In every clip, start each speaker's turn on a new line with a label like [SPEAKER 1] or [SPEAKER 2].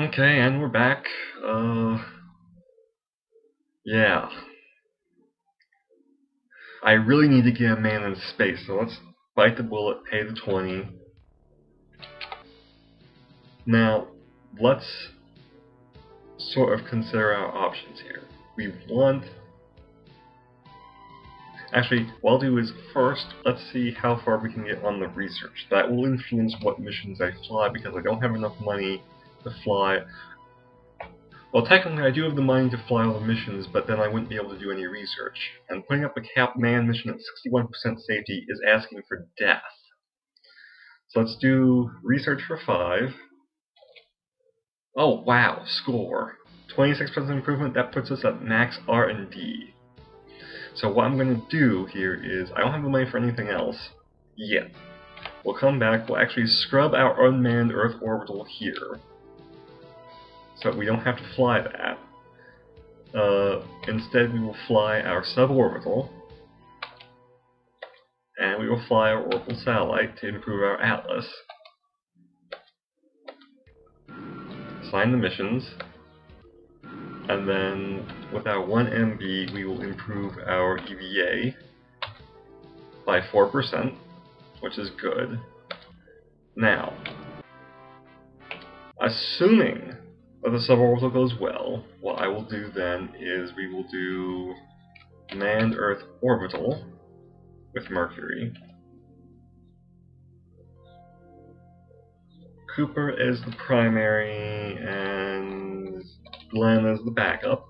[SPEAKER 1] Okay, and we're back. Yeah. I really need to get a man in space, so let's bite the bullet, pay the 20. Now, let's sort of consider our options here. We want... Actually, what I'll do is first, let's see how far we can get on the research. That will influence what missions I fly, because I don't have enough money to fly. Well, technically I do have the money to fly all the missions, but then I wouldn't be able to do any research. And putting up a cap man mission at 61% safety is asking for death. So let's do research for 5. Oh wow, score. 26% improvement, that puts us at max R&D. So what I'm going to do here is, I don't have the money for anything else yet. We'll come back, we'll actually scrub our unmanned Earth orbital here, so we don't have to fly that. Instead we will fly our suborbital, and we will fly our orbital satellite to improve our atlas. Assign the missions, and then with our 1 MB we will improve our EVA by 4%, which is good. Now, assuming that the suborbital goes well, what I will do then is we will do manned Earth orbital with Mercury. Cooper is the primary and Glenn is the backup.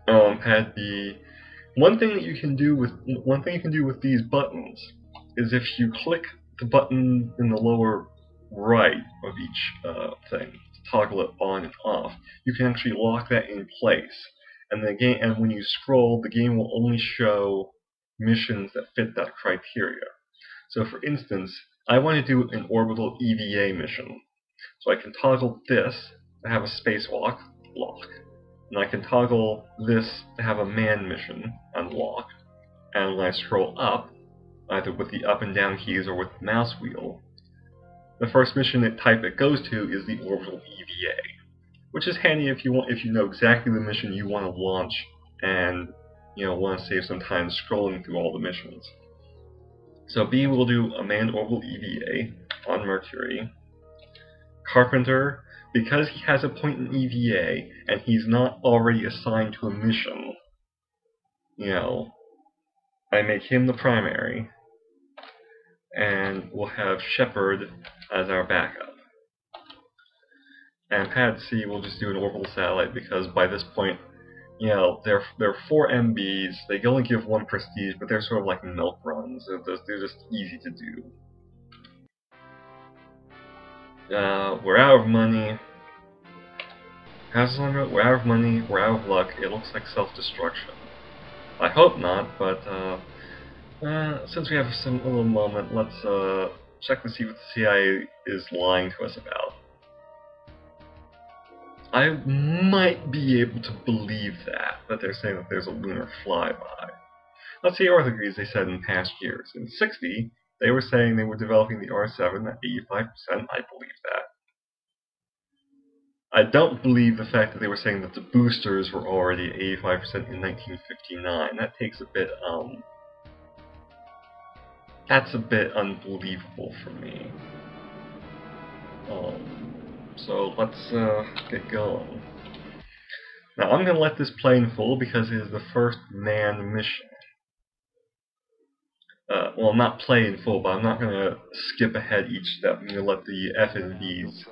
[SPEAKER 1] Pad B. One thing you can do with these buttons is if you click the button in the lower right of each thing to toggle it on and off, you can actually lock that in place. And when you scroll, the game will only show missions that fit that criteria. So for instance, I want to do an orbital EVA mission. So I can toggle this to have a spacewalk, lock. And I can toggle this to have a manned mission, unlock. And when I scroll up, either with the up and down keys or with the mouse wheel, the first mission type it goes to is the orbital EVA, which is handy if you know exactly the mission you want to launch and want to save some time scrolling through all the missions. So B will do a manned orbital EVA on Mercury. Carpenter, because he has a point in EVA and he's not already assigned to a mission, I make him the primary, and we'll have Shepard as our backup. And Pad C will just do an orbital satellite because by this point, they're 4 MBs, they only give 1 prestige, but they're sort of like milk runs, they're just easy to do. We're out of money. How's this one go? We're out of money, we're out of luck, it looks like self-destruction. I hope not, but since we have a little moment, let's check to see what the CIA is lying to us about. I might be able to believe that they're saying that there's a lunar flyby. Let's see what degrees they said in past years. In 60, they were saying they were developing the R7 at 85%. I believe that. I don't believe the fact that they were saying that the boosters were already at 85% in 1959. That takes a bit, that's a bit unbelievable for me. So let's get going. Now I'm going to let this play in full because it is the first manned mission. Well, not play in full, but I'm not going to skip ahead each step. I'm going to let the FNVs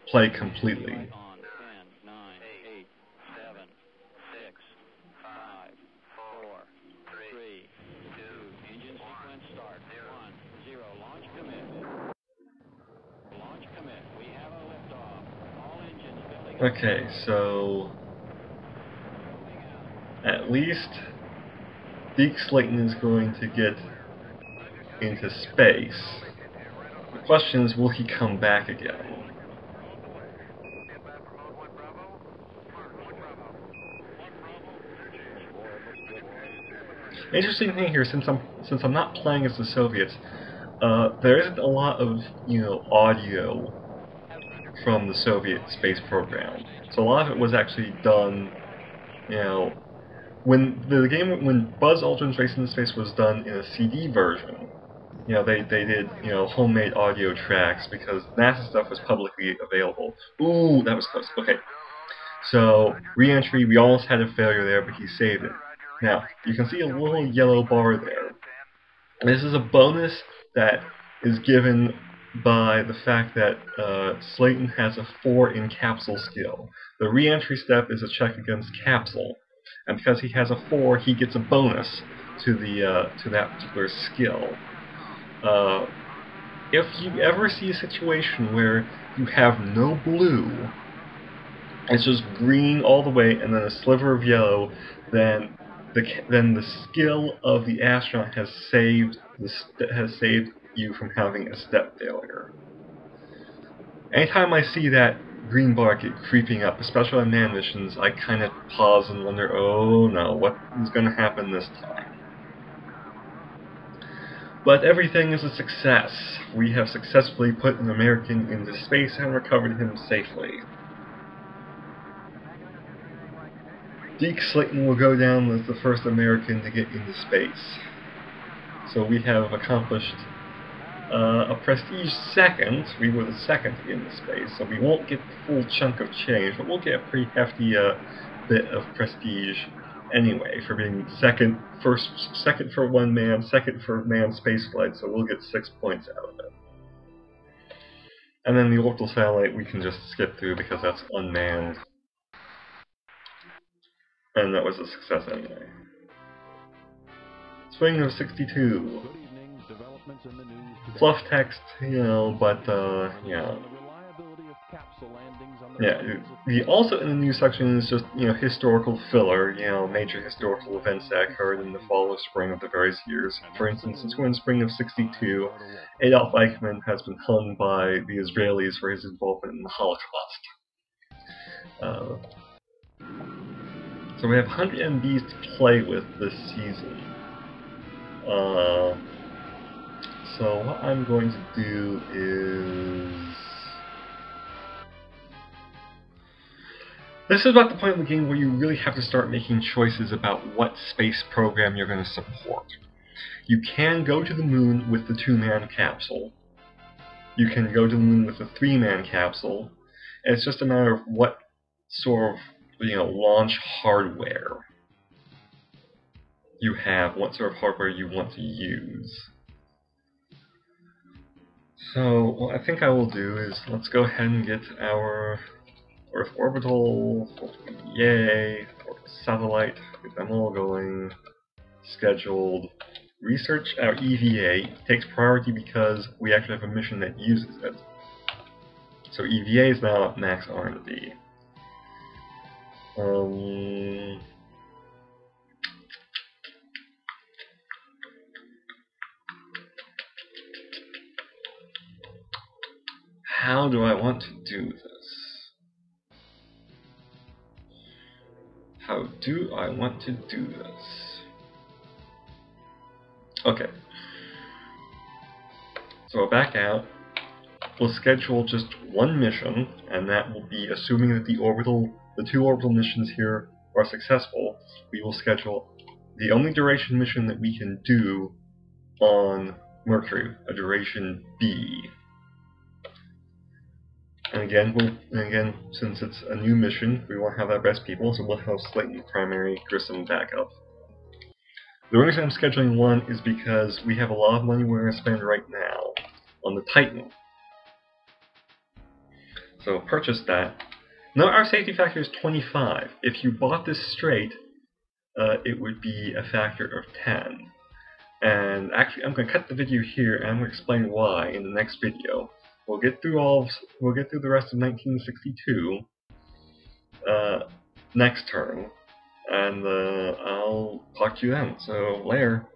[SPEAKER 1] play completely. Okay, so at least Deke Slayton is going to get into space. The question is, will he come back again? Interesting thing here, since I'm not playing as the Soviets, there isn't a lot of audio from the Soviet space program. So a lot of it was actually done, you know, when Buzz Aldrin's Race into Space was done in a CD version. You know, they did, you know, homemade audio tracks because NASA stuff was publicly available. Ooh, that was close. Okay. So, re-entry, we almost had a failure there, but he saved it. Now, you can see a little yellow bar there. This is a bonus that is given by the fact that Slayton has a 4 in capsule skill. The re-entry step is a check against capsule, and because he has a 4, he gets a bonus to that particular skill. If you ever see a situation where you have no blue, it's just green all the way and then a sliver of yellow, then the skill of the astronaut has saved you from having a step failure. Anytime I see that green bar get creeping up, especially on man missions, I kind of pause and wonder, oh no, what is going to happen this time? But everything is a success. We have successfully put an American into space and recovered him safely. Deke Slayton will go down as the first American to get into space. So we have accomplished a prestige second. We were the second to get into space, so we won't get the full chunk of change, but we'll get a pretty hefty bit of prestige anyway for being second for one man, second for manned spaceflight, so we'll get 6 points out of it. And then the orbital satellite we can just skip through because that's unmanned. And that was a success anyway. Swing of 62. Fluff text, you know, but, yeah. Yeah, also in the news section is just, you know, historical filler, you know, major historical events that occurred in the fall or spring of the various years. For instance, in spring of 62, Adolf Eichmann has been hung by the Israelis for his involvement in the Holocaust. So we have 100 MBs to play with this season. So what I'm going to do is... This is about the point of the game where you really have to start making choices about what space program you're going to support. You can go to the moon with the 2-man capsule. You can go to the moon with the 3-man capsule. And it's just a matter of what sort of, you know, launch hardware you have, what sort of hardware you want to use. So, what I think I will do is, let's go ahead and get our Earth orbital, yay, orbital satellite, get them all going, scheduled. Research our EVA takes priority because we actually have a mission that uses it. So EVA is now at max R&D. How do I want to do this? How do I want to do this? Okay. So we'll back out. We'll schedule just one mission, and that will be assuming that the 2 orbital missions here are successful. We will schedule the only duration mission that we can do on Mercury, a duration B. And again, since it's a new mission, we want to have our best people, so we'll have Slayton primary, Grissom backup. The reason I'm scheduling one is because we have a lot of money we're going to spend right now on the Titan. So purchase that. Now our safety factor is 25. If you bought this straight, it would be a factor of 10. And actually, I'm going to cut the video here, and I'm going to explain why in the next video. We'll get through the rest of 1962 next turn, and I'll talk to you then. So later.